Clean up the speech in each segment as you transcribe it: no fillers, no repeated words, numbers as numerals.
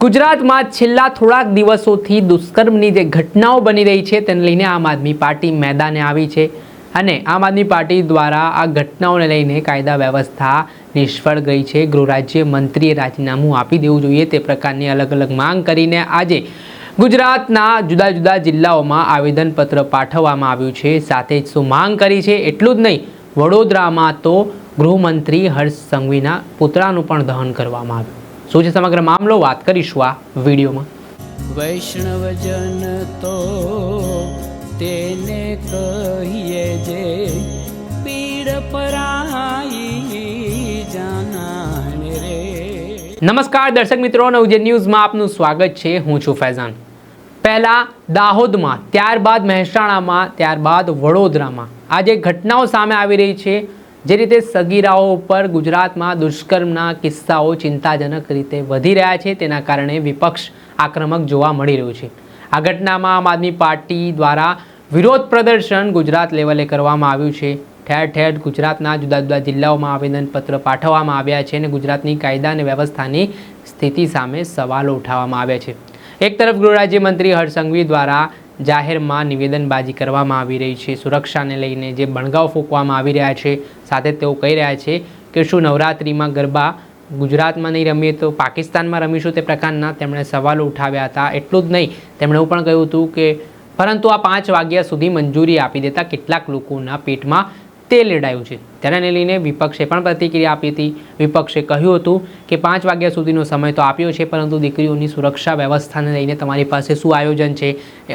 ગુજરાતમાં છેલ્લા થોડાક દિવસોથી દુષ્કર્મની જે ઘટનાઓ બની રહી છે તેને લઈને આમ આદમી પાર્ટી મેદાને આવી છે અને આમ આદમી પાર્ટી દ્વારા આ ઘટનાઓને લઈને કાયદા વ્યવસ્થા નિષ્ફળ ગઈ છે। ગૃહ રાજ્ય મંત્રીએ રાજીનામું આપી દેવું જોઈએ તે પ્રકારની અલગ અલગ માંગ કરીને આજે ગુજરાતના જુદા જુદા જિલ્લાઓમાં આવેદનપત્ર પાઠવવામાં આવ્યું છે। સાથે જ શું માંગ કરી છે એટલું જ નહીં, વડોદરામાં તો ગૃહમંત્રી હર્ષ સંઘવીના પુતળાનું પણ દહન કરવામાં આવ્યું। શું છે સમગ્ર મામલો, વાત કરીશું આ વિડીયોમાં। વૈષ્ણવજન તો તેને કહીએ જે પીડ પરાઈ જાનાને રે। નમસ્કાર દર્શક મિત્રો, નવજે ન્યૂઝમાં આપનું સ્વાગત છે। હું છું ફૈઝાન। પહેલા દાહોદમાં, ત્યારબાદ મહેસાણામાં, ત્યારબાદ વડોદરામાં આજે ઘટનાઓ સામે આવી રહી છે। જે રીતે સગીરાઓ ઉપર ગુજરાતમાં દુષ્કર્મના કિસ્સાઓ ચિંતાજનક રીતે વધી રહ્યા છે તેના કારણે વિપક્ષ આક્રમક જોવા મળી રહ્યું છે। આ ઘટનામાં આમ આદમી પાર્ટી દ્વારા વિરોધ પ્રદર્શન ગુજરાત લેવલે કરવામાં આવ્યું છે। ઠેર ઠેર ગુજરાતના જુદા જુદા જિલ્લાઓમાં આવેદનપત્ર પાઠવવામાં આવ્યા છે અને ગુજરાતની કાયદા અને વ્યવસ્થાની સ્થિતિ સામે સવાલો ઉઠાવવામાં આવ્યા છે। એક તરફ ગૃહ રાજ્યમંત્રી હર્ષ સંઘવી દ્વારા જાહેરમાં નિવેદનબાજી કરવામાં આવી રહી છે। સુરક્ષાને લઈને જે બણગાવ ફૂંકવામાં આવી રહ્યા છે, સાથે તેઓ કહી રહ્યા છે કે શું નવરાત્રિમાં ગરબા ગુજરાતમાં નહીં રમીએ તો પાકિસ્તાનમાં રમીશું, તે પ્રકારના તેમણે સવાલો ઉઠાવ્યા હતા। એટલું જ નહીં, તેમણે એવું પણ કહ્યું હતું કે પરંતુ આ 5 વાગ્યા સુધી મંજૂરી આપી દેતા કેટલાક લોકોના પેટમાં તેલ રેડાયું છે। તેને લઈને વિપક્ષે પણ પ્રતિક્રિયા આપી હતી। વિપક્ષે કહ્યું હતું કે 5 વાગ્યા સુધીનો સમય તો આપ્યો છે, પરંતુ દીકરીઓની સુરક્ષા વ્યવસ્થાને લઈને તમારી પાસે શું આયોજન છે?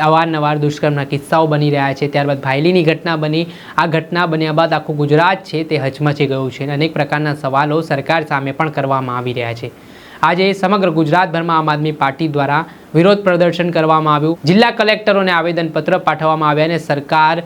અવારનવાર દુષ્કર્મના કિસ્સાઓ બની રહ્યા છે। ત્યારબાદ ભાયલીની ઘટના બની। આ ઘટના બન્યા બાદ આખું ગુજરાત છે તે હચમચી ગયું છે અને અનેક પ્રકારના સવાલો સરકાર સામે પણ કરવામાં આવી રહ્યા છે। આજે સમગ્ર ગુજરાતભરમાં આમ આદમી પાર્ટી દ્વારા વિરોધ પ્રદર્શન કરવામાં આવ્યું। જિલ્લા કલેક્ટરોને આવેદનપત્ર પાઠવવામાં આવ્યા અને સરકાર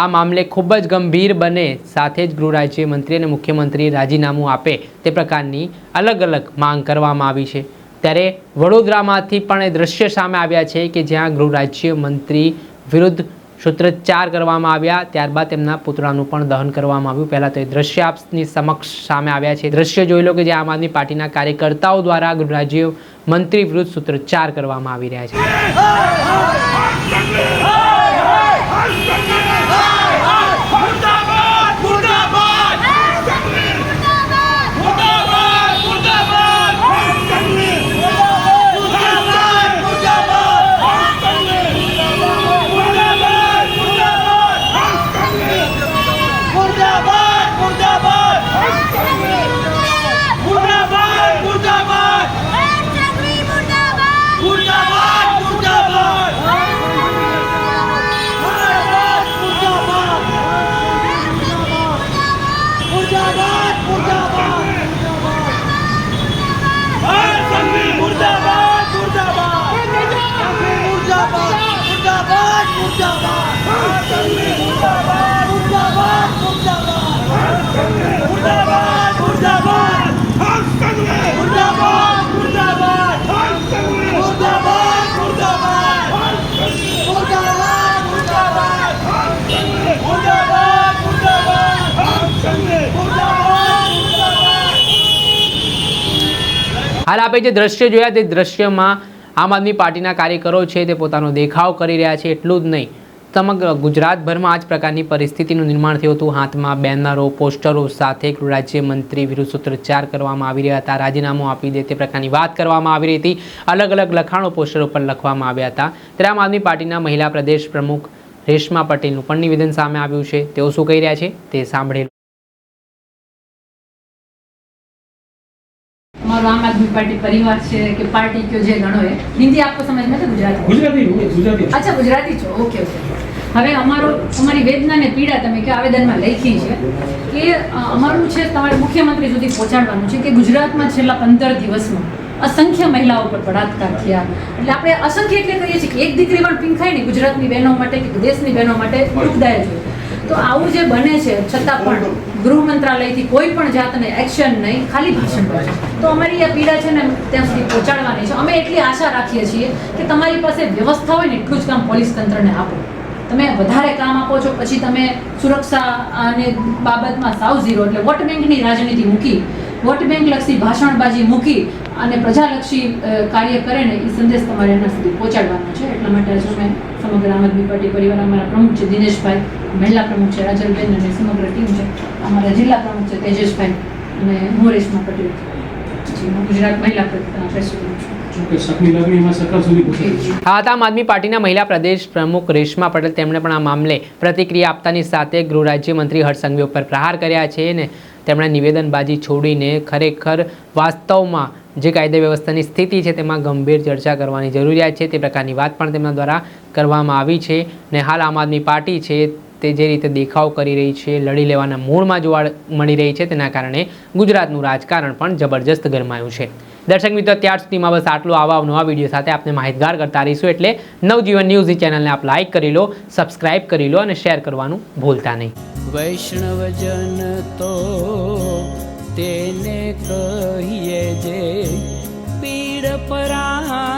આ મામલે ખૂબ જ ગંભીર બને, સાથે જ ગૃહ રાજ્યમંત્રી અને મુખ્યમંત્રી રાજીનામું આપે તે પ્રકારની અલગ અલગ માંગ કરવામાં આવી છે। ત્યારે વડોદરામાંથી પણ એ દ્રશ્ય સામે આવ્યા છે કે જ્યાં ગૃહ રાજ્યમંત્રી વિરુદ્ધ સૂત્રોચ્ચાર કરવામાં આવ્યા, ત્યારબાદ તેમના પુતળાનું પણ દહન કરવામાં આવ્યું। પહેલાં તો એ દ્રશ્ય આપની સમક્ષ સામે આવ્યા છે। દ્રશ્ય જોઈ લો કે જે આમ આદમી પાર્ટીના કાર્યકર્તાઓ દ્વારા ગૃહ રાજ્યમંત્રી વિરુદ્ધ સૂત્રોચ્ચાર કરવામાં આવી રહ્યા છે। હાલ આપણે જે દ્રશ્ય જોયા તે દ્રશ્યમાં આમ આદમી પાર્ટીના કાર્યકરો છે તે પોતાનો દેખાવ કરી રહ્યા છે। એટલું જ નહીં, સમગ્ર ગુજરાતભરમાં આ જ પ્રકારની પરિસ્થિતિનું નિર્માણ થયું હતું। હાથમાં બેનરો, પોસ્ટરો સાથે ગૃહ રાજ્યમંત્રી વિરુદ્ધ સૂત્રોચ્ચાર કરવામાં આવી રહ્યા હતા। રાજીનામું આપી દે તે પ્રકારની વાત કરવામાં આવી રહી હતી। અલગ અલગ લખાણો પોસ્ટરો પર લખવામાં આવ્યા હતા। ત્યારે આમ આદમી પાર્ટીના મહિલા પ્રદેશ પ્રમુખ રેશમા પટેલનું પણ નિવેદન સામે આવ્યું છે। તેઓ શું કહી રહ્યા છે તે સાંભળેલું। हमारा आम आदमी पार्टी परिवार છે કે પાર્ટી કયો જે ગણો એ હિન્દી આપકો સમજ में तो गुजराती अच्छा गुजराती છો ओके ओके। હવે અમારી વેદના ને પીડા તમે કે આવેદનમાં લખી છે કે અમારું છે તમારે મુખ્યમંત્રી સુધી પહોંચાડવાનું છે કે ગુજરાતમાં છેલ્લા 15 દિવસમાં અસંખ્ય મહિલાઓ પર બળાત્કાર થયા। એટલે આપણે અસંખ્ય એટલે કહીએ છીએ કે એક દીકરી પણ પીંખાય નહીં ગુજરાતની બહેનો માટે કે દેશની બહેનો માટે દુઃખદાયક છે। તો આવું જે બને છે છતાં પણ ગૃહ મંત્રાલયથી કોઈ પણ જાતને એક્શન નહીં, ખાલી ભાષણ કરે છે। તો અમારી આ પીડા છે ને ત્યાં સુધી પહોંચાડવાની છે। અમે એટલી આશા રાખીએ છીએ કે તમારી પાસે વ્યવસ્થા હોય ને એટલું જ કામ પોલીસ તંત્રને આપો। તમે વધારે કામ આપો છો પછી તમે સુરક્ષા અને બાબતમાં સાવ ઝીરો, એટલે વોટ બેંકની રાજનીતિ મૂકી, વોટ બેંક લક્ષી ભાષણબાજી મૂકી અને પ્રજાલક્ષી કાર્ય કરે ને એ સંદેશ તમારે એના સુધી પહોંચાડવાનો છે. એટલા માટે આજે મેં સમગ્ર આમ આદમી પાર્ટી પરિવાર, અમારા પ્રમુખ છે દિનેશભાઈ, મહિલા પ્રમુખ છે રાજલબેન અને સમગ્ર ટીમ છે, અમારા જિલ્લા પ્રમુખ છે તેજસભાઈ અને હું રેશમા પટેલ, હું ગુજરાત મહિલા પ્રેસિડેન્ટ છું. આ હતા આમ આદમી પાર્ટીના મહિલા પ્રદેશ પ્રમુખ રેશમા પટેલ. તેમણે પણ આ મામલે પ્રતિક્રિયા આપતાની સાથે ગૃહ રાજ્યમંત્રી હર્ષ સંઘવી ઉપર પ્રહાર કર્યા છે અને તેમણે નિવેદનબાજી છોડીને ખરેખર વાસ્તવમાં જે કાયદા વ્યવસ્થાની સ્થિતિ છે તેમાં ગંભીર ચર્ચા કરવાની જરૂરિયાત છે તે પ્રકારની વાત પણ તેમના દ્વારા કરવામાં આવી છે. ને હાલ આમ આદમી પાર્ટી છે તે જે રીતે દેખાવ કરી રહી છે, લડી લેવાના મૂળમાં જોવા મળી રહી છે, તેના કારણે ગુજરાતનું રાજકારણ પણ જબરજસ્ત ગરમાયું છે. દર્શક મિત્રો, ત્યાર સુધીમાં બસ આટલું. આવા નવા વિડીયો સાથે આપણે માહિતગાર કરતા રહીશું. એટલે નવજીવન ન્યૂઝની ચેનલને આપ લાઇક કરી લો, સબસ્ક્રાઇબ કરી લો અને શેર કરવાનું ભૂલતા નહીં. વૈષ્ણવજન તો તેને કહીએ જે પીડ પરાઈ.